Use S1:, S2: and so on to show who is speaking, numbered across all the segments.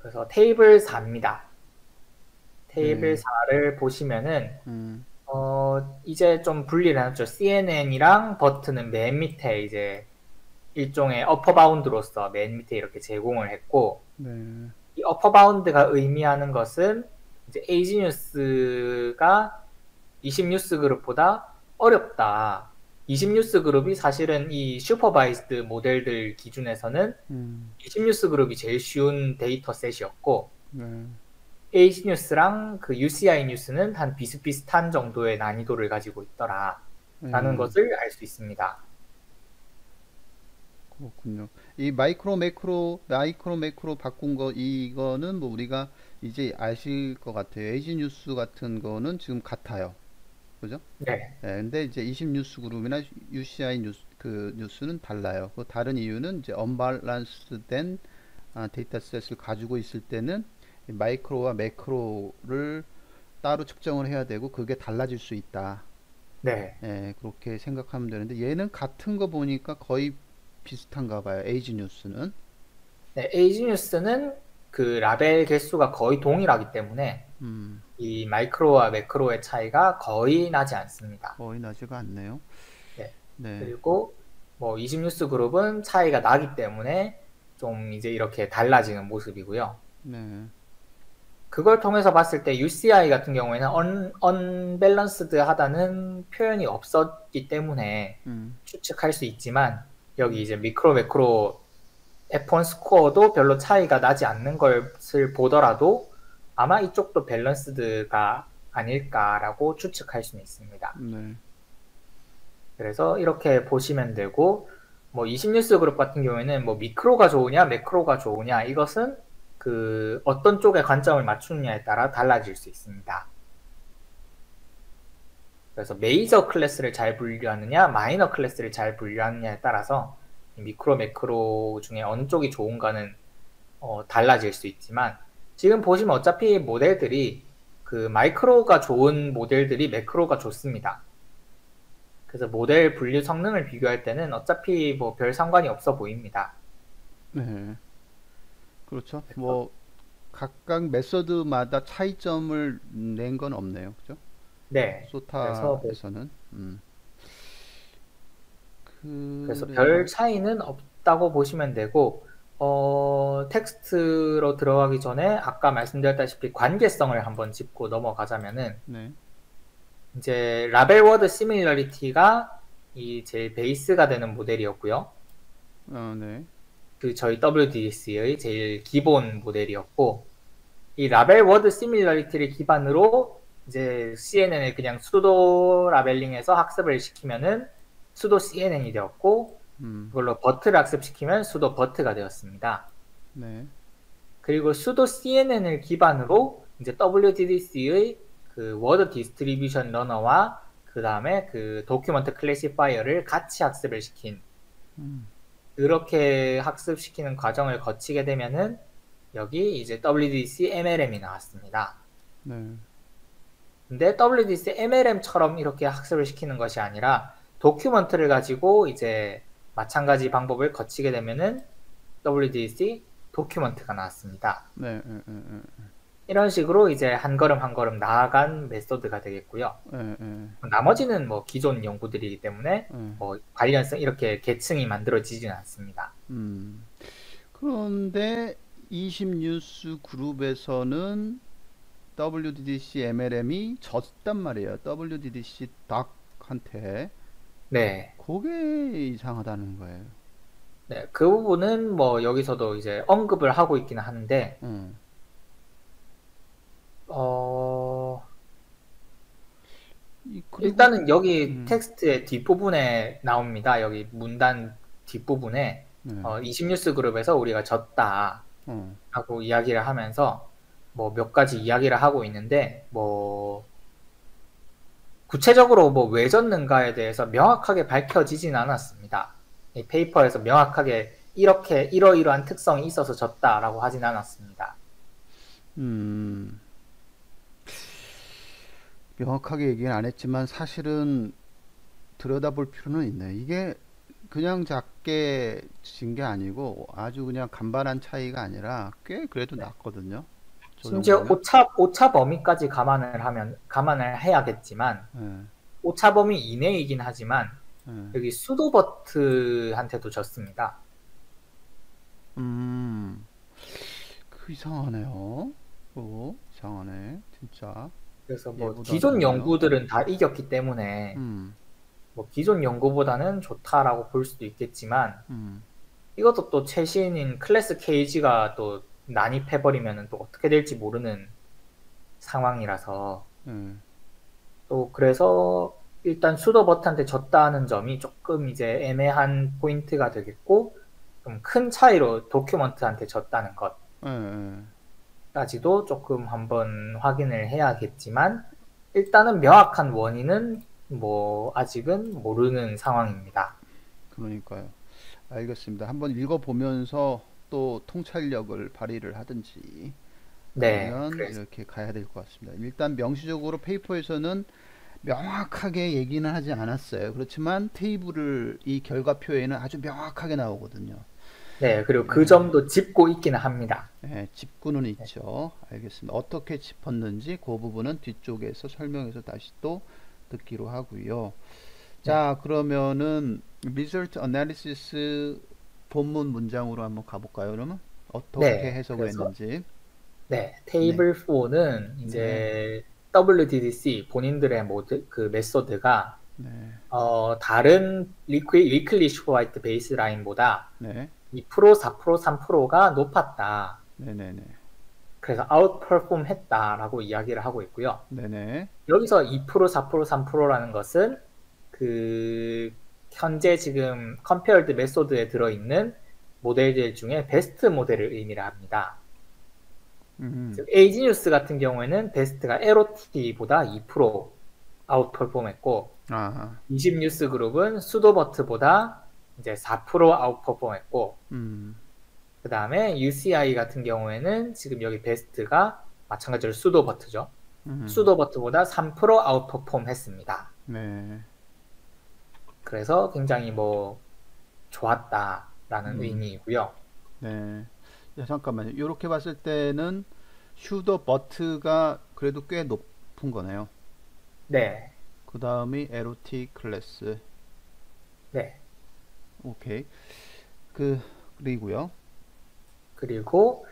S1: 그래서 테이블 4입니다. 테이블
S2: 네.
S1: 4를 보시면은
S2: 음,
S1: 이제 좀 분리를 해놨죠. CNN이랑 버트는 맨 밑에 이제 일종의 어퍼 바운드로서 맨 밑에 이렇게 제공을 했고,
S2: 네.
S1: 이 어퍼 바운드가 의미하는 것은 이제 에이지 뉴스가 20 뉴스 그룹보다 어렵다. 20 뉴스 그룹이 사실은 이 슈퍼바이즈드 모델들 기준에서는
S2: 음,
S1: 20 뉴스 그룹이 제일 쉬운 데이터 셋이었고,
S2: 네.
S1: 에이지 뉴스랑 그 UCI 뉴스는 한 비슷비슷한 정도의 난이도를 가지고 있더라. 라는
S2: 네.
S1: 것을 알 수 있습니다.
S2: 그렇군요. 이 마이크로 매크로 바꾼 거, 이거는 뭐 우리가 이제 아실 것 같아요. 에이지 뉴스 같은 거는 지금 같아요. 그죠?
S1: 네.
S2: 예, 근데 이제 20 뉴스 그룹이나 UCI 뉴스, 그 뉴스는 달라요. 그 다른 이유는 이제 언밸런스된 데이터셋을 가지고 있을 때는 이 마이크로와 매크로를 따로 측정을 해야 되고 그게 달라질 수 있다.
S1: 네.
S2: 예, 그렇게 생각하면 되는데 얘는 같은 거 보니까 거의 비슷한가 봐요. 에이지 뉴스는.
S1: 네, 에이지 뉴스는 그 라벨 개수가 거의 동일하기 때문에
S2: 음,
S1: 이 마이크로와 매크로의 차이가 거의 나지 않습니다.
S2: 거의 나지가 않네요.
S1: 네.
S2: 네,
S1: 그리고 뭐 이집뉴스 그룹은 차이가 나기 때문에 좀 이제 이렇게 달라지는 모습이고요.
S2: 네,
S1: 그걸 통해서 봤을 때 UCI 같은 경우에는 언밸런스드하다는 표현이 없었기 때문에
S2: 음,
S1: 추측할 수 있지만 여기 이제 미크로 매크로 F1 스코어도 별로 차이가 나지 않는 것을 보더라도 아마 이쪽도 밸런스드가 아닐까라고 추측할 수는 있습니다.
S2: 네,
S1: 그래서 이렇게 보시면 되고, 뭐 20뉴스 그룹 같은 경우에는 뭐 미크로가 좋으냐, 매크로가 좋으냐, 이것은 그 어떤 쪽에 관점을 맞추느냐에 따라 달라질 수 있습니다. 그래서 메이저 클래스를 잘 분류하느냐, 마이너 클래스를 잘 분류하느냐에 따라서 미크로, 매크로 중에 어느 쪽이 좋은가는 달라질 수 있지만, 지금 보시면 어차피 모델들이 그 마이크로가 좋은 모델들이 매크로가 좋습니다. 그래서 모델 분류 성능을 비교할 때는 어차피 뭐 별 상관이 없어 보입니다.
S2: 네. 그렇죠.
S1: 그래서
S2: 뭐 각각 메서드마다 차이점을 낸 건 없네요. 그죠?
S1: 네.
S2: 소타에서는.
S1: 그래서 별
S2: 그래서
S1: 차이는 없다고 보시면 되고, 텍스트로 들어가기 전에 아까 말씀드렸다시피 관계성을 한번 짚고 넘어가자면은,
S2: 네.
S1: 이제 라벨 워드 시밀러리티가 이 제일 베이스가 되는 모델이었고요.
S2: 네.
S1: 그 저희 WDC의 제일 기본 모델이었고, 이 라벨 워드 시밀러리티를 기반으로 이제 CNN을 그냥 수도 라벨링해서 학습을 시키면은 수도 CNN이 되었고,
S2: 음.
S1: 그걸로 버트를 학습시키면 수도 버트가 되었습니다.
S2: 네.
S1: 그리고 수도 CNN을 기반으로 이제 WDDC의 그 워드 디스트리뷰션 러너와 그 다음에 그 도큐먼트 클래시파이어를 같이 학습을 시킨,
S2: 음.
S1: 그렇게 학습시키는 과정을 거치게 되면은 여기 이제 WDC MLM이 나왔습니다.
S2: 네.
S1: 근데 WDC MLM처럼 이렇게 학습을 시키는 것이 아니라 도큐먼트를 가지고 이제 마찬가지 방법을 거치게 되면은 WDC 도큐먼트가 나왔습니다.
S2: 네. 네. 네.
S1: 이런 식으로 이제 한 걸음 한 걸음 나아간 메소드가 되겠고요.
S2: 네. 네.
S1: 나머지는 뭐 기존 연구들이기 때문에
S2: 네.
S1: 뭐 관련성 이렇게 계층이 만들어지지는 않습니다.
S2: 음. 그런데 20 뉴스 그룹에서는 WDDC MLM이 졌단 말이에요. WDDC 닥한테.
S1: 네.
S2: 그게 이상하다는 거예요.
S1: 네, 그 부분은 뭐 여기서도 이제 언급을 하고 있기는 하는데,
S2: 음.
S1: 어,
S2: 그리고
S1: 일단은 여기
S2: 음.
S1: 텍스트의 뒷부분에 나옵니다. 여기 문단 뒷부분에
S2: 네.
S1: 20뉴스 그룹에서 우리가 졌다
S2: 어.
S1: 하고 이야기를 하면서 뭐 몇 가지 이야기를 하고 있는데 뭐 구체적으로 뭐 왜 졌는가에 대해서 명확하게 밝혀지진 않았습니다. 이 페이퍼에서 명확하게 이렇게 이러이러한 특성이 있어서 졌다라고 하진 않았습니다.
S2: 음. 명확하게 얘기는 안 했지만 사실은 들여다볼 필요는 있네. 이게 그냥 작게 진 게 아니고 아주 그냥 간반한 차이가 아니라 꽤 그래도 났거든요. 저
S1: 심지어
S2: 정도면.
S1: 오차 범위까지 감안을 해야겠지만,
S2: 예,
S1: 오차 범위 이내이긴 하지만,
S2: 예.
S1: 여기 수도버트한테도 졌습니다.
S2: 음, 그 이상하네요. 이상하네. 진짜.
S1: 그래서 뭐
S2: 얘보다
S1: 기존
S2: 좋네요.
S1: 연구들은 다 이겼기 때문에
S2: 음,
S1: 뭐 기존 연구보다는 좋다라고 볼 수도 있겠지만
S2: 음,
S1: 이것도 또 최신인 클래스 KG가 또 난입해버리면 또 어떻게 될지 모르는 상황이라서
S2: 예.
S1: 또 그래서 일단 수도버트한테 졌다는 점이 조금 이제 애매한 포인트가 되겠고 좀 큰 차이로 도큐먼트한테 졌다는
S2: 예, 예.
S1: 것까지도 조금 한번 확인을 해야겠지만 일단은 명확한 원인은 뭐 아직은 모르는 상황입니다.
S2: 그러니까요. 알겠습니다. 한번 읽어보면서 또 통찰력을 발휘를 하든지
S1: 네,
S2: 아니면
S1: 그래서
S2: 이렇게 가야 될 것 같습니다. 일단 명시적으로 페이퍼에서는 명확하게 얘기는 하지 않았어요. 그렇지만 테이블을 이 결과표에는 아주 명확하게 나오거든요.
S1: 네, 그리고 그
S2: 예,
S1: 점도 짚고 있기는 합니다.
S2: 예, 짚고는
S1: 네,
S2: 있죠. 알겠습니다. 어떻게 짚었는지 그 부분은 뒤쪽에서 설명해서 다시 또 듣기로 하고요.
S1: 네,
S2: 자, 그러면은 Result Analysis 본문 문장으로 한번 가볼까요? 그러면 어떻게
S1: 네,
S2: 해석을
S1: 그래서
S2: 했는지.
S1: 네,
S2: 네,
S1: 테이블 4는
S2: 네,
S1: 이제 WDDC 본인들의 그 메소드가
S2: 네,
S1: 다른 위클리 슈퍼바이트 베이스라인보다
S2: 네,
S1: 2%, 4%, 3%가 높았다.
S2: 네, 네, 네,
S1: 그래서 아웃퍼폼 했다라고 이야기를 하고 있고요.
S2: 네, 네,
S1: 여기서 2%, 4%, 3%라는 것은 그 현재 지금 컴페어드 메소드에 들어있는 모델들 중에 베스트 모델을 의미를 합니다.
S2: 음,
S1: 에이지뉴스 같은 경우에는 베스트가 LOT보다 2% 아웃퍼폼했고
S2: 아,
S1: 20뉴스 그룹은 수도버트보다 이제 4% 아웃퍼폼했고
S2: 음,
S1: 그 다음에 UCI 같은 경우에는 지금 여기 베스트가 마찬가지로 수도버트죠.
S2: 음,
S1: 수도버트보다 3% 아웃퍼폼 했습니다.
S2: 네,
S1: 그래서 굉장히 뭐 좋았다라는
S2: 음,
S1: 의미이고요.
S2: 네. 야, 잠깐만요. 이렇게 봤을 때는 슈더 버트가 그래도 꽤 높은 거네요.
S1: 네,
S2: 그 다음이 LOT 클래스.
S1: 네.
S2: 오케이. 그리고요.
S1: 그리고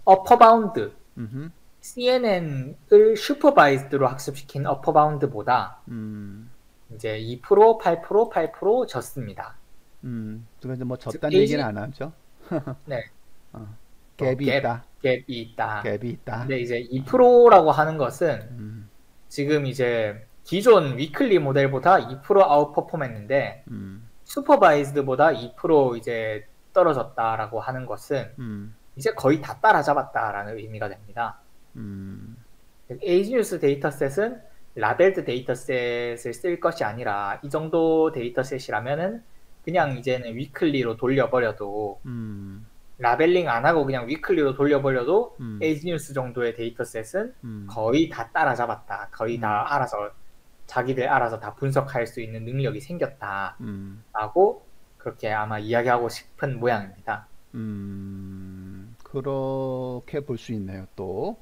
S1: 어퍼바운드
S2: 음,
S1: CNN을 슈퍼바이즈드로 학습시킨 어퍼바운드보다
S2: 음,
S1: 이제 2%, 8%, 8% 졌습니다.
S2: 그런뭐
S1: 즉
S2: 졌다는 얘기는
S1: 에이지
S2: 안 하죠.
S1: 네,
S2: 어,
S1: 뭐
S2: 갭이 있다.
S1: 갭이 있다.
S2: 갭이 있다.
S1: 근데 이제 2%라고 하는 것은
S2: 음,
S1: 지금 이제 기존 위클리 모델보다 2% 아웃퍼폼했는데
S2: 음,
S1: 슈퍼바이즈드보다 2% 이제 떨어졌다라고 하는 것은
S2: 음,
S1: 이제 거의 다 따라잡았다라는 의미가 됩니다.
S2: 음,
S1: 에이지뉴스 데이터셋은 라벨드 데이터셋을 쓸 것이 아니라 이 정도 데이터셋이라면은 그냥 이제는 위클리로 돌려버려도
S2: 음,
S1: 라벨링 안 하고 그냥 위클리로 돌려버려도
S2: 음,
S1: 에이지뉴스 정도의 데이터셋은
S2: 음,
S1: 거의 다 따라잡았다. 거의
S2: 음,
S1: 다 알아서 자기들 알아서 다 분석할 수 있는 능력이 생겼다라고
S2: 음,
S1: 그렇게 아마 이야기하고 싶은 모양입니다.
S2: 그렇게 볼 수 있네요, 또.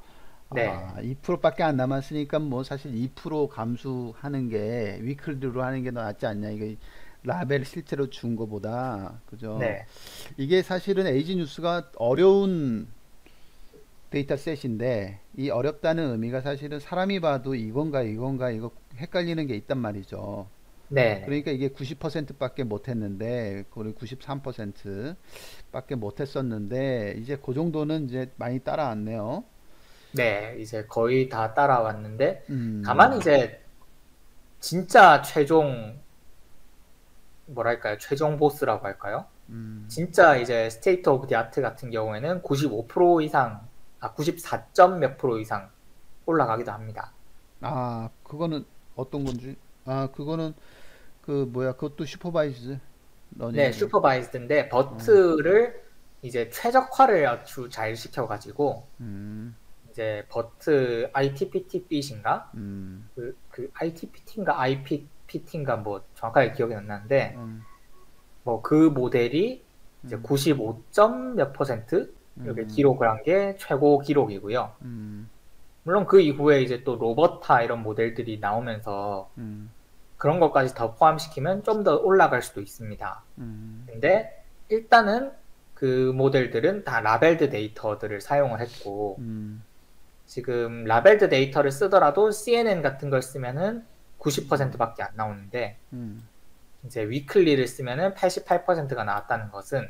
S1: 네,
S2: 2%밖에 안 남았으니까 뭐 사실 2% 감수하는 게 위클리로 하는 게 더 낫지 않냐. 이게 라벨 실제로 준 거보다. 그죠?
S1: 네,
S2: 이게 사실은 에이지 뉴스가 어려운 데이터셋인데 이 어렵다는 의미가 사실은 사람이 봐도 이건가 이건가 이거 헷갈리는 게 있단 말이죠.
S1: 네,
S2: 그러니까 이게 90%밖에 못했는데 우리 93% 밖에 못했었는데 이제 그 정도는 이제 많이 따라왔네요.
S1: 네, 이제 거의 다 따라왔는데 다만
S2: 음,
S1: 이제 진짜 최종 뭐랄까요? 최종 보스라고 할까요?
S2: 음.
S1: 진짜 이제 스테이트 오브 디 아트 같은 경우에는 95% 이상, 94점 몇 프로 이상 올라가기도 합니다.
S2: 그거는 어떤 건지. 그거는 그 뭐야 그것도 슈퍼바이즈
S1: 네,
S2: 러닝으로.
S1: 슈퍼바이즈드인데
S2: 어,
S1: 버트를 이제 최적화를 아주 잘 시켜가지고
S2: 음,
S1: 이제 버트 ITPT 핏인가?
S2: 음,
S1: 그 ITPT인가 IPPT인가 뭐 정확하게 기억이 안 나는데
S2: 음,
S1: 뭐 그 모델이 이제
S2: 음,
S1: 95점 몇 퍼센트 이렇게
S2: 음,
S1: 기록을 한 게 최고 기록이고요.
S2: 음,
S1: 물론 그 이후에 이제 또 로버타 이런 모델들이 나오면서
S2: 음,
S1: 그런 것까지 더 포함시키면 좀 더 올라갈 수도 있습니다.
S2: 음,
S1: 근데 일단은 그 모델들은 다 라벨드 데이터들을 사용을 했고
S2: 음,
S1: 지금 라벨드 데이터를 쓰더라도 CNN 같은 걸 쓰면은 90%밖에 안 나오는데
S2: 음,
S1: 이제 위클리를 쓰면은 88%가 나왔다는 것은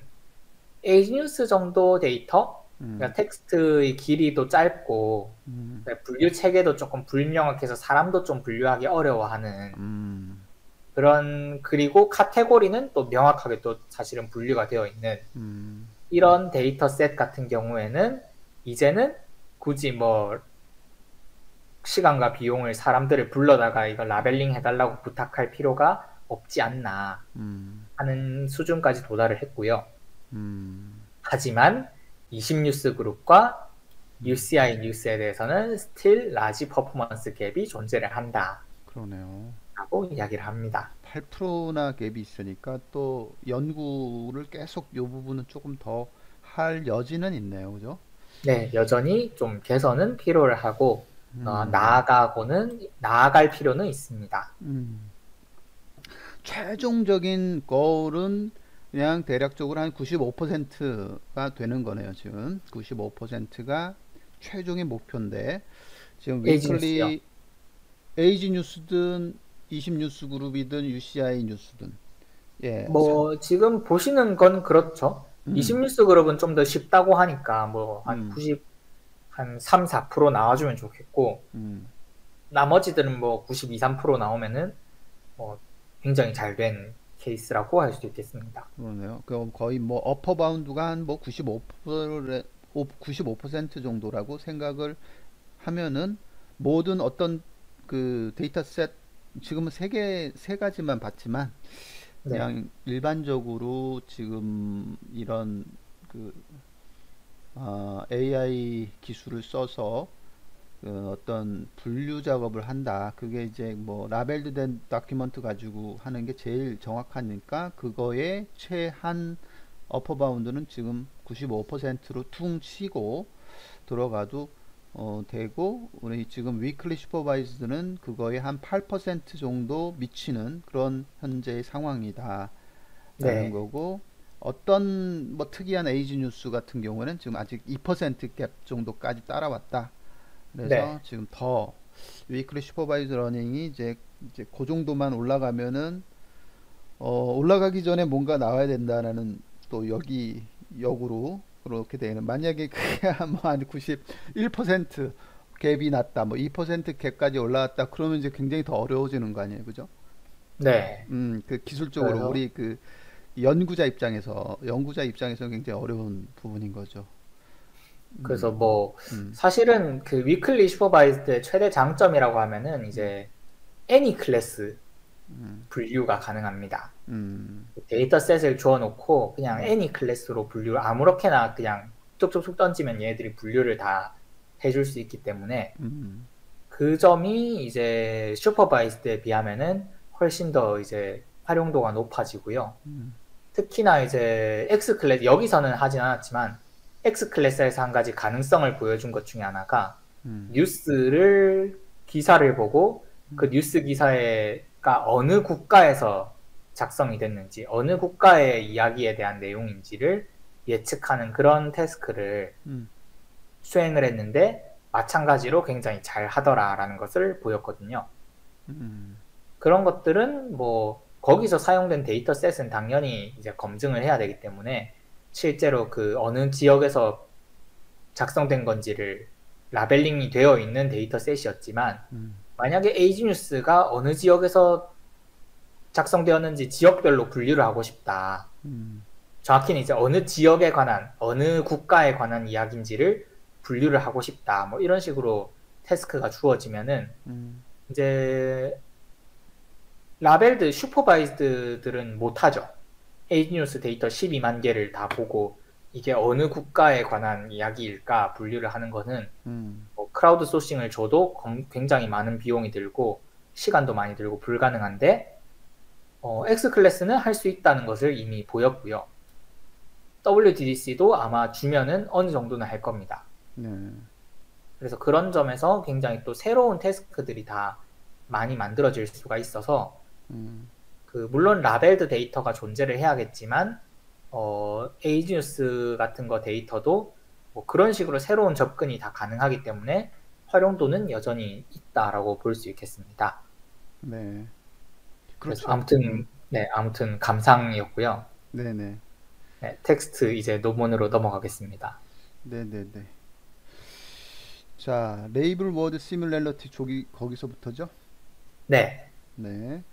S1: 에이지뉴스 정도 데이터,
S2: 음,
S1: 그러니까 텍스트의 길이도 짧고
S2: 음,
S1: 그러니까 분류 체계도 조금 불명확해서 사람도 좀 분류하기 어려워하는
S2: 음,
S1: 그런 그리고 카테고리는 또 명확하게 또 사실은 분류가 되어 있는
S2: 음,
S1: 이런 데이터 셋 같은 경우에는 이제는 굳이 뭐 시간과 비용을 사람들을 불러다가 이걸 라벨링 해달라고 부탁할 필요가 없지 않나
S2: 음,
S1: 하는 수준까지 도달을 했고요.
S2: 음,
S1: 하지만 20뉴스 그룹과 UCI 뉴스에 대해서는 still 라지 퍼포먼스 갭이 존재를 한다라고
S2: 그러네요.
S1: 이야기를 합니다.
S2: 8%나 갭이 있으니까 또 연구를 계속 이 부분은 조금 더 할 여지는 있네요. 그죠?
S1: 네, 여전히 좀 개선은 필요를 하고
S2: 음,
S1: 나아갈 필요는 있습니다.
S2: 음. 최종적인 거울은 그냥 대략적으로 한 95%가 되는 거네요. 지금 95%가 최종의 목표인데 지금
S1: 에이지 뉴스요.
S2: 위클리 에이지 뉴스든 20 뉴스 그룹이든 UCI 뉴스든 예,
S1: 뭐 지금 보시는 건 그렇죠.
S2: 음,
S1: 20뉴스 그룹은 좀 더 쉽다고 하니까 뭐 한
S2: 음,
S1: 90, 한 3, 4% 나와주면 좋겠고
S2: 음,
S1: 나머지들은 뭐 92, 3% 나오면은 뭐 굉장히 잘 된 케이스라고 할 수 있겠습니다.
S2: 그러네요. 그럼 거의 뭐 어퍼 바운드가 한 뭐 95% 정도라고 생각을 하면은 모든 어떤 그 데이터 셋 지금은 세 가지만 봤지만
S1: 네,
S2: 그냥 일반적으로 지금 이런 그 AI 기술을 써서 그 어떤 분류 작업을 한다. 그게 이제 뭐 라벨드 된 다큐먼트 가지고 하는 게 제일 정확하니까 그거의 최한 어퍼 바운드는 지금 95%로 퉁 치고 들어가도 되고 우리 지금 위클리 슈퍼바이즈는 그거의 한 8% 정도 미치는 그런 현재의 상황이다 라는
S1: 네,
S2: 거고 어떤 뭐 특이한 에이지 뉴스 같은 경우는 지금 아직 2%갭 정도까지 따라왔다. 그래서
S1: 네,
S2: 지금 더 위클리 슈퍼바이즈 러닝이 이제 그 정도만 올라가면은 올라가기 전에 뭔가 나와야 된다라는 또 여기 역으로 그렇게 되는 만약에 그게 뭐한 91% 갭이 났다 뭐 2% 갭까지 올라왔다 그러면 이제 굉장히 더 어려워지는 거 아니에요 그죠?
S1: 네.
S2: 그 기술적으로
S1: 그래서
S2: 우리 그 연구자 입장에서 굉장히 어려운 부분인 거죠.
S1: 그래서
S2: 음,
S1: 뭐
S2: 음,
S1: 사실은 그 위클리 슈퍼바이즈드의 최대 장점이라고 하면은
S2: 음,
S1: 이제 애니 클래스
S2: 음,
S1: 분류가 가능합니다.
S2: 음,
S1: 데이터셋을 주어놓고 그냥
S2: 음,
S1: 애니 클래스로 분류 아무렇게나 그냥 툭툭툭 던지면 얘들이 분류를 다 해줄 수 있기 때문에
S2: 음,
S1: 그 점이 이제 슈퍼바이즈드에 비하면은 훨씬 더 이제 활용도가 높아지고요.
S2: 음,
S1: 특히나 이제 X 클래스 여기서는 하진 않았지만 X 클래스에서 한 가지 가능성을 보여준 것 중에 하나가
S2: 음,
S1: 뉴스를 기사를 보고 그 뉴스 기사가 어느 국가에서 작성이 됐는지 어느 국가의 이야기에 대한 내용인지를 예측하는 그런 태스크를
S2: 음,
S1: 수행을 했는데 마찬가지로 굉장히 잘 하더라라는 것을 보였거든요.
S2: 음,
S1: 그런 것들은 뭐 거기서 사용된 데이터셋은 당연히 이제 검증을 해야 되기 때문에 실제로 그 어느 지역에서 작성된 건지를 라벨링이 되어 있는 데이터셋이었지만
S2: 음,
S1: 만약에 에이지뉴스가 어느 지역에서 작성되었는지 지역별로 분류를 하고 싶다.
S2: 음,
S1: 정확히는 이제 어느 지역에 관한, 어느 국가에 관한 이야기인지를 분류를 하고 싶다. 뭐 이런 식으로 태스크가 주어지면은
S2: 음,
S1: 이제 라벨드 슈퍼바이즈드들은 못하죠. 에이지뉴스 데이터 12만 개를 다 보고 이게 어느 국가에 관한 이야기일까 분류를 하는 거는
S2: 음,
S1: 뭐 크라우드 소싱을 줘도 굉장히 많은 비용이 들고 시간도 많이 들고 불가능한데 X 클래스는 할 수 있다는 것을 이미 보였고요. WDDC도 아마 주면은 어느 정도는 할 겁니다.
S2: 네.
S1: 그래서 그런 점에서 굉장히 또 새로운 태스크들이 다 많이 만들어질 수가 있어서 물론 라벨드 데이터가 존재를 해야겠지만 에이지뉴스 같은 거 데이터도 뭐 그런 식으로 새로운 접근이 다 가능하기 때문에 활용도는 여전히 있다라고 볼 수 있겠습니다.
S2: 네.
S1: 그래서
S2: 그렇죠.
S1: 아무튼 감상이었고요.
S2: 네네.
S1: 네, 텍스트 이제 논문으로 넘어가겠습니다.
S2: 네네네. 자, 레이블 워드 시뮬레러티 쪽이 거기서부터죠?
S1: 네.
S2: 네.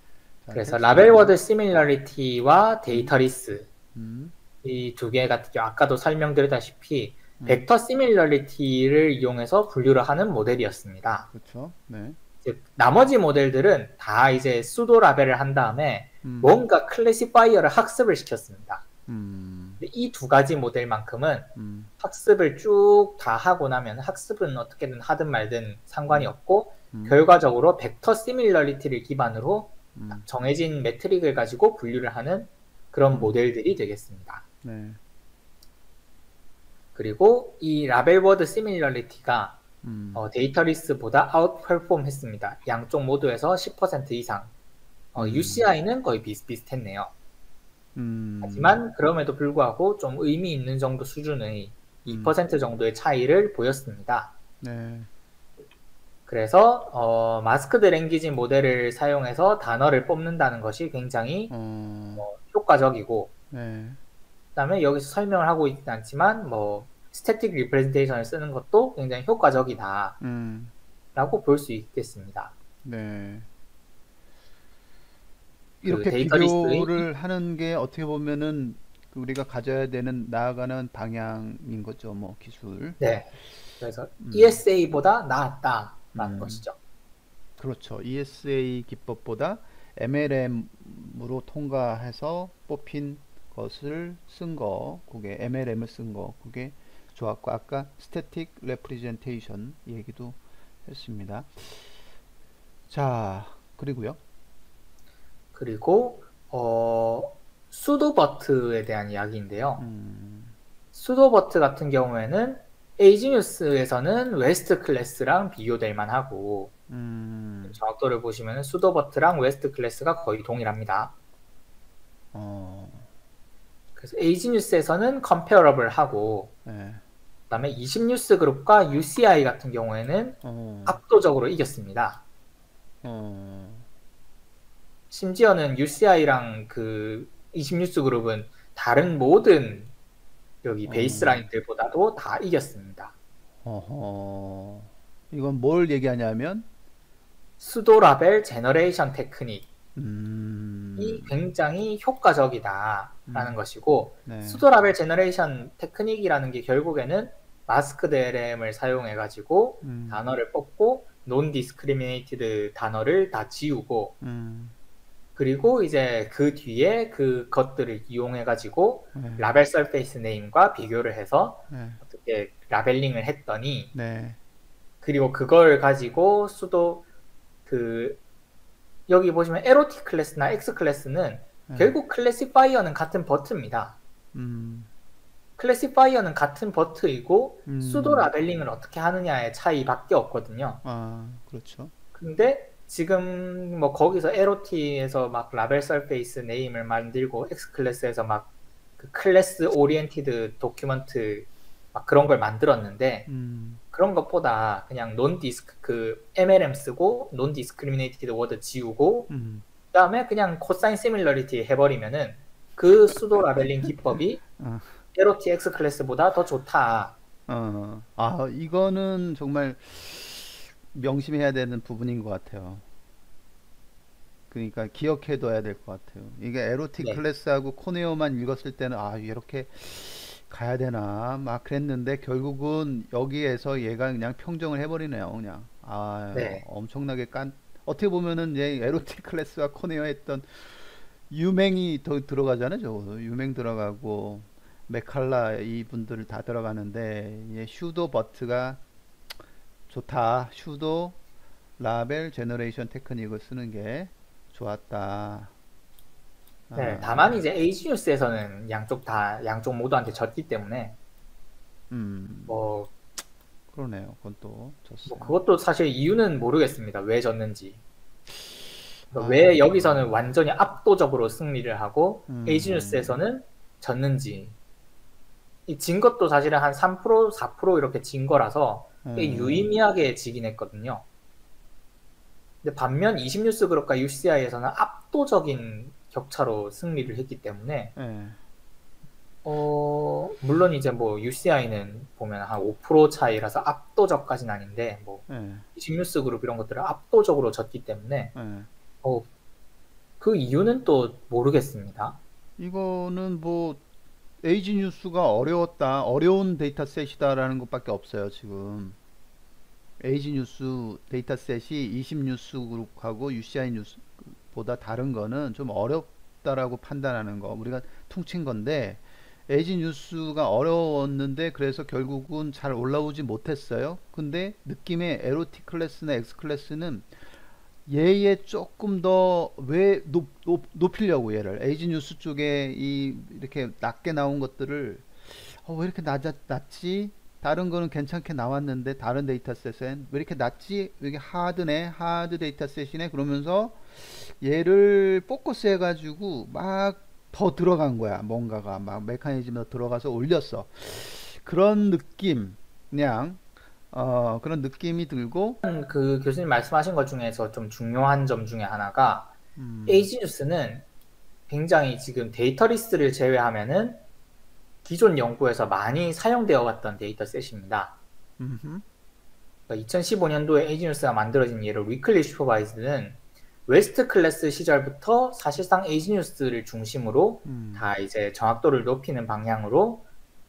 S2: 자,
S1: 그래서
S2: 텍스트
S1: 라벨
S2: 읽기.
S1: 워드 시밀러리티와
S2: 음,
S1: 데이터 리스
S2: 음,
S1: 이 두 개 같은 경우 아까도 설명드렸다시피
S2: 음.
S1: 벡터 시밀러리티를 이용해서 분류를 하는 모델이었습니다.
S2: 그렇죠. 네.
S1: 즉 나머지 모델들은 다 이제 수도 라벨을 한 다음에
S2: 음,
S1: 뭔가 클래시파이어를 학습을 시켰습니다.
S2: 음,
S1: 이 두 가지 모델만큼은
S2: 음,
S1: 학습을 쭉 다 하고 나면 학습은 어떻게든 하든 말든 상관이
S2: 음,
S1: 없고
S2: 음,
S1: 결과적으로 벡터 시밀러리티를 기반으로
S2: 음,
S1: 정해진 매트릭을 가지고 분류를 하는 그런
S2: 음.
S1: 모델들이 되겠습니다.
S2: 네.
S1: 그리고 이 라벨워드 시밀러리티가
S2: 음,
S1: 데이터리스보다 아웃퍼폼 했습니다. 양쪽 모두에서 10% 이상.
S2: 음,
S1: UCI는 거의 비슷비슷했네요.
S2: 음,
S1: 하지만 그럼에도 불구하고 좀 의미 있는 정도 수준의
S2: 음.
S1: 2% 정도의 차이를 보였습니다.
S2: 네.
S1: 그래서 마스크드 랭귀지 모델을 사용해서 단어를 뽑는다는 것이 굉장히
S2: 어,
S1: 효과적이고
S2: 네.
S1: 그다음에 여기서 설명을 하고 있지 않지만 스태틱 리프레젠테이션을 쓰는 것도 굉장히 효과적이다라고
S2: 음,
S1: 볼 수 있겠습니다.
S2: 네.
S1: 그
S2: 이렇게
S1: 데이터리스의
S2: 비교를 하는 게 어떻게 보면은 그 우리가 가져야 되는 나아가는 방향인 거죠. 뭐 기술.
S1: 네. 그래서
S2: 음,
S1: ESA보다 나았다라는
S2: 음,
S1: 것이죠.
S2: 그렇죠. ESA 기법보다 MLM으로 통과해서 뽑힌 것을 쓴 거, 그게 MLM을 쓴 거, 그게 좋았고 아까 스태틱 레프리젠테이션 얘기도 했습니다. 자, 그리고요.
S1: 그리고 수도버트에 대한 이야기인데요.
S2: 음,
S1: 수도버트 같은 경우에는 에이지뉴스에서는 웨스트 클래스랑 비교될 만하고
S2: 음,
S1: 정확도를 보시면 수도버트랑 웨스트 클래스가 거의 동일합니다.
S2: 어,
S1: 그래서 에이지뉴스에서는 컴페어러블 하고
S2: 네,
S1: 그다음에 20뉴스 그룹과 UCI 같은 경우에는
S2: 어,
S1: 압도적으로 이겼습니다.
S2: 어,
S1: 심지어는 UCI랑 그 20뉴스 그룹은 다른 모든 여기
S2: 어,
S1: 베이스라인들보다도 다 이겼습니다.
S2: 어허. 이건 뭘 얘기하냐면,
S1: 수도 라벨 제너레이션 테크닉이
S2: 음,
S1: 굉장히 효과적이다라는 것이고
S2: 네,
S1: 수도 라벨 제너레이션 테크닉이라는 게 결국에는 마스크드 LM을 사용해 가지고
S2: 음,
S1: 단어를 뽑고 논 디스크리미네이티드 단어를 다 지우고
S2: 음,
S1: 그리고 이제 그 뒤에 그것들을 이용해 가지고
S2: 네,
S1: 라벨 서페이스 네임과 비교를 해서
S2: 네,
S1: 어떻게 라벨링을 했더니
S2: 네,
S1: 그리고 그걸 가지고 수도 그 여기 보시면 LOT 클래스나 X 클래스는
S2: 네,
S1: 결국 클래시파이어는 같은 버트입니다.
S2: 음,
S1: 클래시파이어는 같은 버트이고 수도
S2: 음,
S1: 라벨링을 어떻게 하느냐의 차이밖에 없거든요.
S2: 아, 그렇죠.
S1: 근데 지금 뭐 거기서 LOT에서 막 라벨 서페이스 네임을 만들고 X 클래스에서 막 그 클래스 오리엔티드 도큐먼트 막 그런 걸 만들었는데
S2: 음,
S1: 그런 것보다 그냥 논 디스크 그 MLM 쓰고 논 디스크리미네이티드 워드 지우고
S2: 음,
S1: 그다음에 그냥 코사인 시밀러리티 해버리면은 그 수도 라벨링 기법이
S2: 아,
S1: LOT X 클래스보다 더 좋다.
S2: 아, 이거는 정말 명심해야 되는 부분인 것 같아요. 그러니까 기억해둬야 될 것 같아요. 이게 에로틱
S1: 네,
S2: 클래스하고 코네어만 읽었을 때는 아, 이렇게 가야 되나 막 그랬는데 결국은 여기에서 얘가 그냥 평정을 해버리네요. 그냥 아,
S1: 네,
S2: 엄청나게 어떻게 보면은 얘 에로틱 클래스와 코네어 했던 유맹이 더 들어가잖아요. 유맹 들어가고 메칼라 이분들 다 들어가는데 얘 슈도 버트가 좋다. 슈도 라벨 제너레이션 테크닉을 쓰는 게 좋았다.
S1: 네,
S2: 아,
S1: 다만 이제 에이지뉴스에서는 양쪽 모두한테 졌기 때문에
S2: 음,
S1: 뭐,
S2: 그러네요. 그건 또
S1: 뭐
S2: 졌어요.
S1: 그것도 사실 이유는 모르겠습니다. 왜 졌는지. 그러니까
S2: 아,
S1: 왜 여기서는 완전히 압도적으로 승리를 하고
S2: 음,
S1: 에이지뉴스에서는 졌는지. 이 진 것도 사실은 한 3%, 4% 이렇게 진 거라서 꽤
S2: 예,
S1: 유의미하게 지긴 했거든요. 근데 반면 20뉴스 그룹과 UCI에서는 압도적인 격차로 승리를 했기 때문에
S2: 예,
S1: 물론 이제 뭐 UCI는 보면 한 5% 차이라서 압도적까지는 아닌데 뭐
S2: 예,
S1: 20뉴스 그룹 이런 것들을 압도적으로 졌기 때문에
S2: 예.
S1: 어, 그 이유는 또 모르겠습니다.
S2: 이거는 뭐 에이지 뉴스가 어려운 데이터셋이다라는 것밖에 없어요, 지금. 에이지 뉴스 데이터셋이 20 뉴스 그룹하고 UCI 뉴스보다 다른 거는 좀 어렵다라고 판단하는 거. 우리가 퉁친 건데, 에이지 뉴스가 어려웠는데, 그래서 결국은 잘 올라오지 못했어요. 근데 느낌의 에로틱 클래스나 엑스 클래스는 얘에 조금 더 왜 높이려고 얘를 에이지 뉴스 쪽에 이렇게 낮게 나온 것들을 왜 이렇게 낮지? 다른 거는 괜찮게 나왔는데 다른 데이터셋엔 왜 이렇게 낮지? 이게 하드네, 하드 데이터셋이네. 그러면서 얘를 포커스 해가지고 막 더 들어간 거야. 뭔가가 막 메커니즘에 들어가서 올렸어. 그런 느낌, 그냥 그런 느낌이 들고,
S1: 그 교수님 말씀하신 것 중에서 좀 중요한 점 중에 하나가
S2: 음,
S1: 에이지뉴스는 굉장히 지금 데이터리스를 제외하면은 기존 연구에서 많이 사용되어 왔던 데이터셋입니다.
S2: 음,
S1: 그러니까 2015년도에 에이지뉴스가 만들어진 예로 위클리 슈퍼바이즈는 웨스트 클래스 시절부터 사실상 에이지뉴스를 중심으로
S2: 음,
S1: 다 이제 정확도를 높이는 방향으로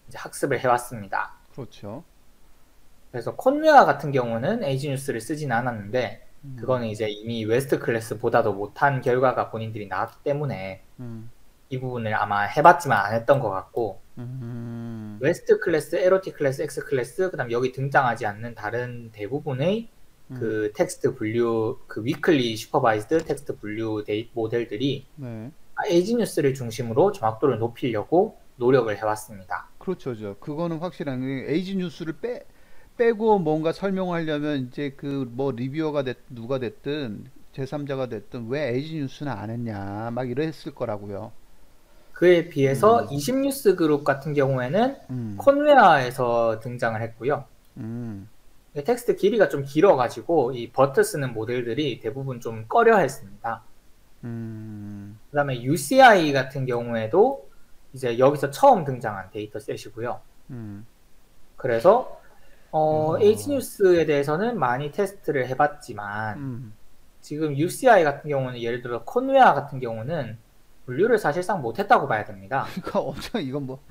S1: 이제 학습을 해왔습니다.
S2: 그렇죠.
S1: 그래서 콘웨어 같은 경우는 에이지뉴스를 쓰지는 않았는데
S2: 음,
S1: 그거는 이제 이미 웨스트 클래스보다도 못한 결과가 본인들이 나왔기 때문에
S2: 음,
S1: 이 부분을 아마 해봤지만 안 했던 것 같고
S2: 음,
S1: 웨스트 클래스, 에로티 클래스, 엑스 클래스, 그다음 여기 등장하지 않는 다른 대부분의
S2: 음,
S1: 그 텍스트 분류, 그 위클리 슈퍼바이즈드 텍스트 분류 모델들이
S2: 네.
S1: 에이지 뉴스를 중심으로 정확도를 높이려고 노력을 해왔습니다.
S2: 그렇죠. 그거는 확실한 게 에이지 뉴스를 빼고 뭔가 설명하려면 이제 그 뭐 리뷰어가 누가 됐든 제3자가 됐든 왜 에이지 뉴스는 안 했냐 막 이랬을 거라고요.
S1: 그에 비해서
S2: 음,
S1: 20뉴스 그룹 같은 경우에는
S2: 음,
S1: 콘웨어에서 등장을 했고요.
S2: 음,
S1: 텍스트 길이가 좀 길어가지고 이 버트 쓰는 모델들이 대부분 좀 꺼려 했습니다.
S2: 음,
S1: 그 다음에 UCI 같은 경우에도 이제 여기서 처음 등장한 데이터셋이고요.
S2: 음,
S1: 그래서
S2: 야,
S1: H뉴스에 대해서는 많이 테스트를 해봤지만
S2: 음,
S1: 지금 UCI 같은 경우는 예를 들어 콘웨어 같은 경우는 분류를 사실상 못했다고 봐야 됩니다.
S2: 그러니까 엄청 이건 뭐,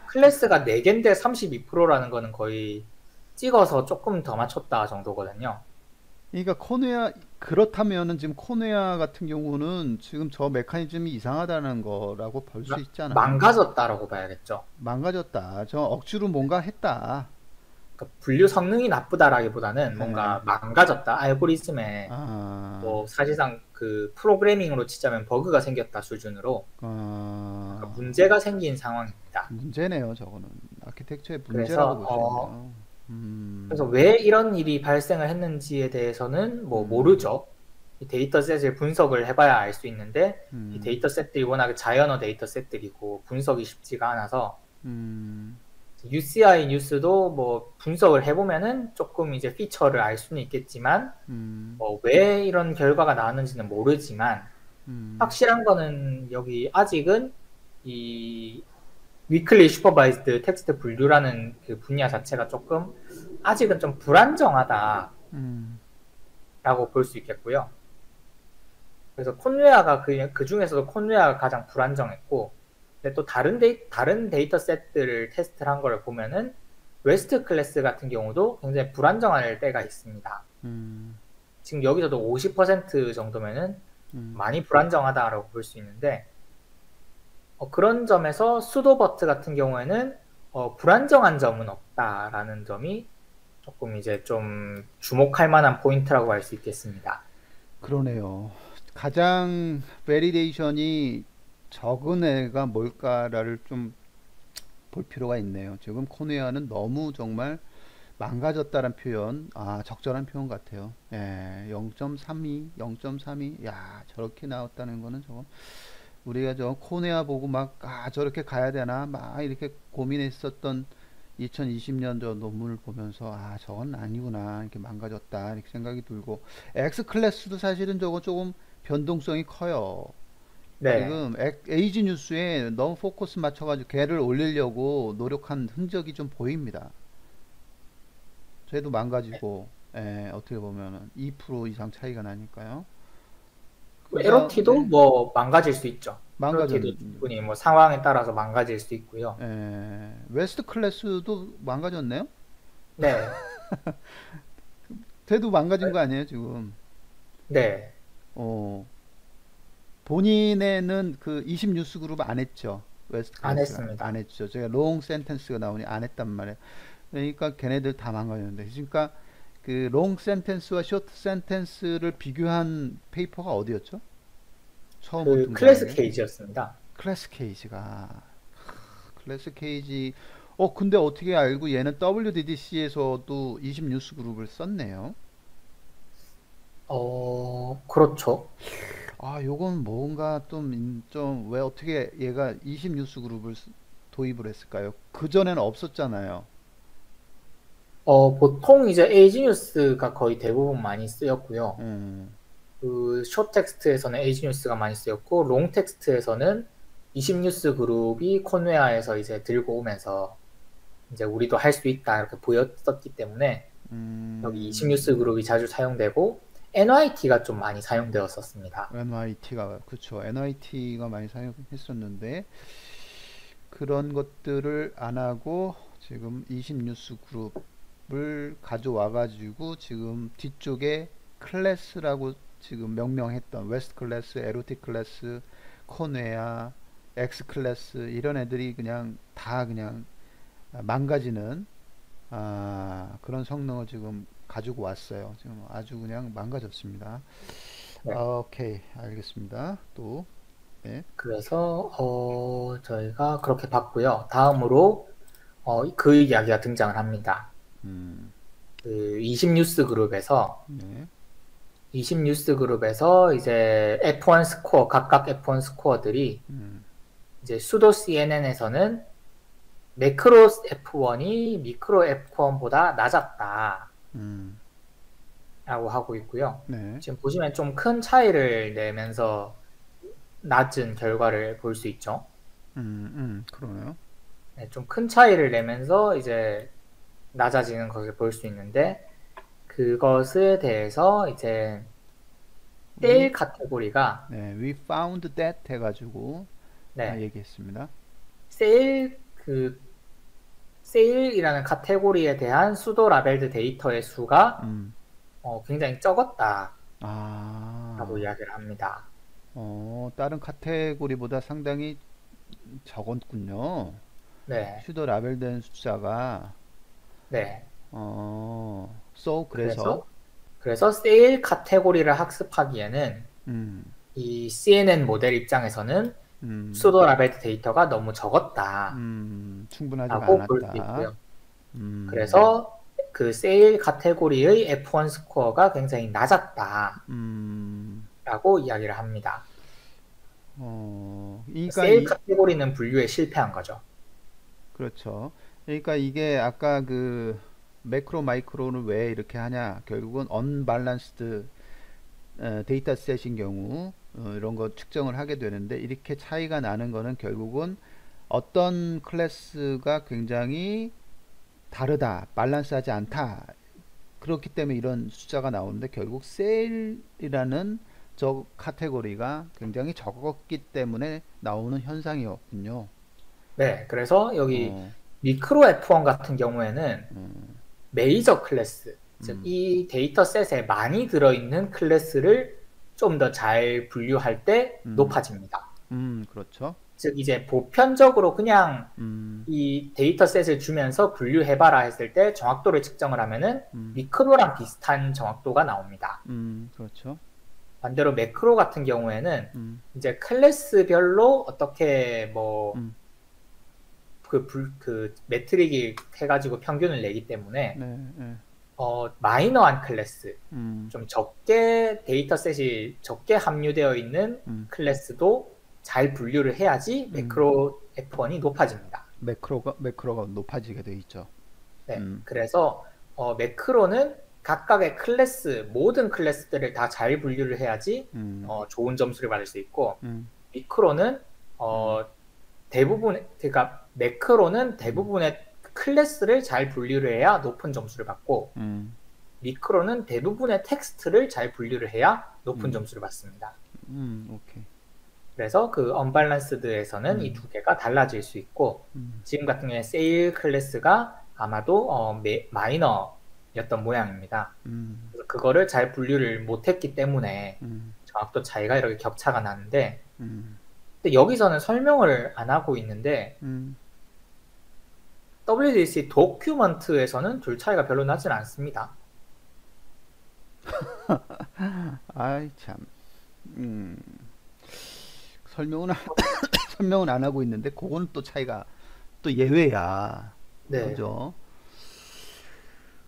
S1: 클래스가 4개인데 32%라는 거는 거의 찍어서 조금 더 맞췄다 정도거든요.
S2: 그러니까 코네아 그렇다면은 지금 코네아 같은 경우는 지금 저 메커니즘이 이상하다는 거라고 볼 수 있잖아요.
S1: 망가졌다라고 봐야겠죠.
S2: 망가졌다. 저 억지로 뭔가 했다.
S1: 그러니까 분류 성능이 나쁘다라기보다는
S2: 예.
S1: 뭔가 망가졌다. 알고리즘에
S2: 아,
S1: 뭐 사실상 그 프로그래밍으로 치자면 버그가 생겼다 수준으로 그러니까
S2: 어,
S1: 문제가 생긴 상황입니다.
S2: 문제네요. 저거는 아키텍처의 문제라고
S1: 그래서
S2: 볼 수 있네요.
S1: 그래서 왜 이런 일이 발생을 했는지에 대해서는 뭐
S2: 음,
S1: 모르죠. 이 데이터셋을 분석을 해봐야 알 수 있는데 이
S2: 음,
S1: 데이터셋들이 워낙 자연어 데이터셋들이고 분석이 쉽지가 않아서
S2: 음,
S1: UCI 뉴스도 뭐 분석을 해보면은 조금 이제 피처를 알 수는 있겠지만
S2: 음,
S1: 왜 이런 결과가 나왔는지는 모르지만
S2: 음,
S1: 확실한 거는 여기 아직은 이 위클리 슈퍼바이즈드 텍스트 분류라는 그 분야 자체가 조금 아직은 좀 불안정하다라고
S2: 음,
S1: 볼 수 있겠고요. 그래서 콘웨어가 그 중에서도 콘웨어가 가장 불안정했고, 근데 또 다른 데이터 셋들을 테스트를 한 걸 보면은 웨스트 클래스 같은 경우도 굉장히 불안정할 때가 있습니다.
S2: 음,
S1: 지금 여기서도 50% 정도면은
S2: 음.
S1: 많이 불안정하다라고 볼 수 있는데, 그런 점에서 수도버트 같은 경우에는 불안정한 점은 없다라는 점이 조금 이제 좀 주목할 만한 포인트라고 할 수 있겠습니다.
S2: 그러네요. 가장 베리데이션이 적은 애가 뭘까를 좀 볼 필요가 있네요. 지금 코네아는 너무 정말 망가졌다는 표현, 적절한 표현 같아요. 예, 0.32, 0.32, 야, 저렇게 나왔다는 거는 저거 우리가 저 코네아 보고 막, 저렇게 가야 되나? 막 이렇게 고민했었던 2020년 저 논문을 보면서, 저건 아니구나. 이렇게 망가졌다. 이렇게 생각이 들고, X 클래스도 사실은 저거 조금 변동성이 커요.
S1: 네.
S2: 지금 에이지 뉴스에 너무 포커스 맞춰가지고 걔를 올리려고 노력한 흔적이 좀 보입니다. 쟤도 망가지고, 어떻게 보면은 2% 이상 차이가 나니까요. 그
S1: LOT도
S2: 다음에
S1: 뭐 망가질 수 있죠. LOT도
S2: 망가졌는데,
S1: 충분히 뭐 상황에 따라서 망가질 수 있고요.
S2: 웨스트 클래스도 망가졌네요?
S1: 네.
S2: 쟤도 망가진 거 아니에요, 지금?
S1: 네.
S2: 어, 본인에는 그 20 뉴스 그룹 안 했죠. 웨스트
S1: 안
S2: 클래스가 안
S1: 했습니다.
S2: 했죠. 제가 롱 센텐스가 나오니 안 했단 말이에요. 그러니까 걔네들 다 망가졌는데. 그러니까 그 롱 센텐스와 쇼트 센텐스를 비교한 페이퍼가 어디였죠? 처음
S1: 그
S2: 등장한
S1: 클래스
S2: 게
S1: 케이지였습니다.
S2: 클래스 케이지가 클래스 케이지. 근데 어떻게 알고 얘는 WDDC에서도 20 뉴스 그룹을 썼네요.
S1: 그렇죠.
S2: 요건 뭔가 좀 왜 어떻게 얘가 20 뉴스 그룹을 도입을 했을까요? 그전에는 없었잖아요.
S1: 보통 이제 에이지 뉴스가 거의 대부분 많이 쓰였고요.
S2: 음,
S1: 그 숏 텍스트에서는 에이지 뉴스가 많이 쓰였고, 롱 텍스트에서는 20 뉴스 그룹이 콘웨아에서 이제 들고 오면서 이제 우리도 할 수 있다 이렇게 보였었기 때문에 여기 20 뉴스 그룹이 자주 사용되고 NYT가 좀 많이 사용되었었습니다.
S2: NYT가 그쵸. NYT가 많이 사용했었는데 그런 것들을 안 하고 지금 20 뉴스 그룹을 가져와 가지고 지금 뒤쪽에 클래스라고 지금 명명했던 웨스트 클래스, 에로틱 클래스, 코네아, 엑스 클래스 이런 애들이 그냥 다 그냥 망가지는 그런 성능을 지금 가지고 왔어요. 지금 아주 그냥 망가졌습니다.
S1: 네.
S2: 오케이, 알겠습니다. 또, 네,
S1: 그래서 저희가 그렇게 봤고요. 다음으로 그 이야기가 등장을 합니다.
S2: 음,
S1: 그 20 뉴스 그룹에서
S2: 네,
S1: 20 뉴스 그룹에서 이제 F1 스코어 각각 F1 스코어들이
S2: 음,
S1: 이제 수도 CNN에서는 매크로 F1이 미크로 F1보다 낮았다라고
S2: 음,
S1: 하고 있고요.
S2: 네,
S1: 지금 보시면 좀 큰 차이를 내면서 낮은 결과를 볼 수 있죠.
S2: 그러네요.
S1: 네, 좀 큰 차이를 내면서 이제 낮아지는 것을 볼 수 있는데 그것에 대해서 이제
S2: We,
S1: 세일 카테고리가
S2: we found that 해가지고
S1: 네,
S2: 얘기했습니다.
S1: 세일 그 세일이라는 카테고리에 대한 수도 라벨드 데이터의 수가
S2: 음,
S1: 굉장히 적었다라고
S2: 아,
S1: 이야기를 합니다.
S2: 다른 카테고리보다 상당히 적었군요.
S1: 네,
S2: 슈도 라벨된 숫자가,
S1: 네.
S2: 그래서,
S1: 그래서 세일 카테고리를 학습하기에는
S2: 음,
S1: 이 CNN 모델 입장에서는
S2: 음,
S1: 수도 라벨드 데이터가 너무 적었다라고
S2: 충분하지가
S1: 볼 수
S2: 않았다.
S1: 있고요.
S2: 음,
S1: 그래서 그 세일 카테고리의 F1 스코어가 굉장히 낮았다라고
S2: 음,
S1: 이야기를 합니다.
S2: 그러니까
S1: 세일 카테고리는 분류에 실패한 거죠.
S2: 그렇죠. 그러니까 이게 아까 그 매크로 마이크로는 왜 이렇게 하냐? 결국은 언밸런스드 데이터셋인 경우 이런 거 측정을 하게 되는데 이렇게 차이가 나는 거는 결국은 어떤 클래스가 굉장히 다르다, 밸런스하지 않다. 그렇기 때문에 이런 숫자가 나오는데 결국 셀이라는 저 카테고리가 굉장히 적었기 때문에 나오는 현상이었군요.
S1: 네, 그래서 여기
S2: 어,
S1: 미크로 F1 같은 경우에는 메이저 클래스, 즉
S2: 음,
S1: 이 데이터셋에 많이 들어있는 클래스를 좀 더 잘 분류할 때
S2: 음,
S1: 높아집니다.
S2: 그렇죠.
S1: 즉 이제 보편적으로 그냥
S2: 음,
S1: 이 데이터셋을 주면서 분류해봐라 했을 때 정확도를 측정을 하면은
S2: 음,
S1: 미크로랑 비슷한 정확도가 나옵니다.
S2: 그렇죠.
S1: 반대로 매크로 같은 경우에는
S2: 음,
S1: 이제 클래스별로 어떻게 뭐
S2: 음,
S1: 그 매트릭이 해가지고 평균을 내기 때문에
S2: 네, 네,
S1: 마이너한 클래스,
S2: 음,
S1: 좀 적게 데이터셋이 적게 함유되어 있는
S2: 음,
S1: 클래스도 잘 분류를 해야지
S2: 음.
S1: 매크로 F1이 높아집니다.
S2: 매크로가 높아지게 돼 있죠.
S1: 네,
S2: 음,
S1: 그래서 매크로는 각각의 클래스, 모든 클래스들을 다 잘 분류를 해야지
S2: 음,
S1: 좋은 점수를 받을 수 있고,
S2: 음,
S1: 미크로는
S2: 음,
S1: 그러니까 매크로는
S2: 음,
S1: 대부분의 클래스를 잘 분류를 해야 높은 점수를 받고,
S2: 음,
S1: 미크로는 대부분의 텍스트를 잘 분류를 해야 높은
S2: 음,
S1: 점수를 받습니다.
S2: 오케이.
S1: 그래서 그 언밸런스드에서는 이
S2: 음,
S1: 두 개가 달라질 수 있고,
S2: 음,
S1: 지금 같은 경우에 세일 클래스가 아마도 마이너였던 모양입니다.
S2: 음,
S1: 그래서 그거를 잘 분류를 못했기 때문에
S2: 음,
S1: 정확도 차이가 이렇게 격차가 나는데,
S2: 음,
S1: 근데 여기서는 설명을 안 하고 있는데,
S2: 음.
S1: WDC 도큐먼트에서는 둘 차이가 별로 나진 않습니다.
S2: 아이 참. 음, 설명은 설명은 안 하고 있는데 그거는 또 차이가 또 예외야.
S1: 네,
S2: 그죠?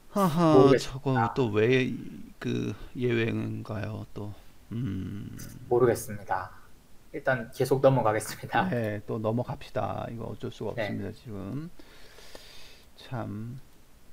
S2: 하하, 저거
S1: 모르겠습니다.
S2: 또 왜 그 예외인가요? 또.
S1: 모르겠습니다. 일단 계속 넘어가겠습니다.
S2: 네, 또 넘어갑시다. 이거 어쩔 수가
S1: 네.
S2: 없습니다, 지금. 참.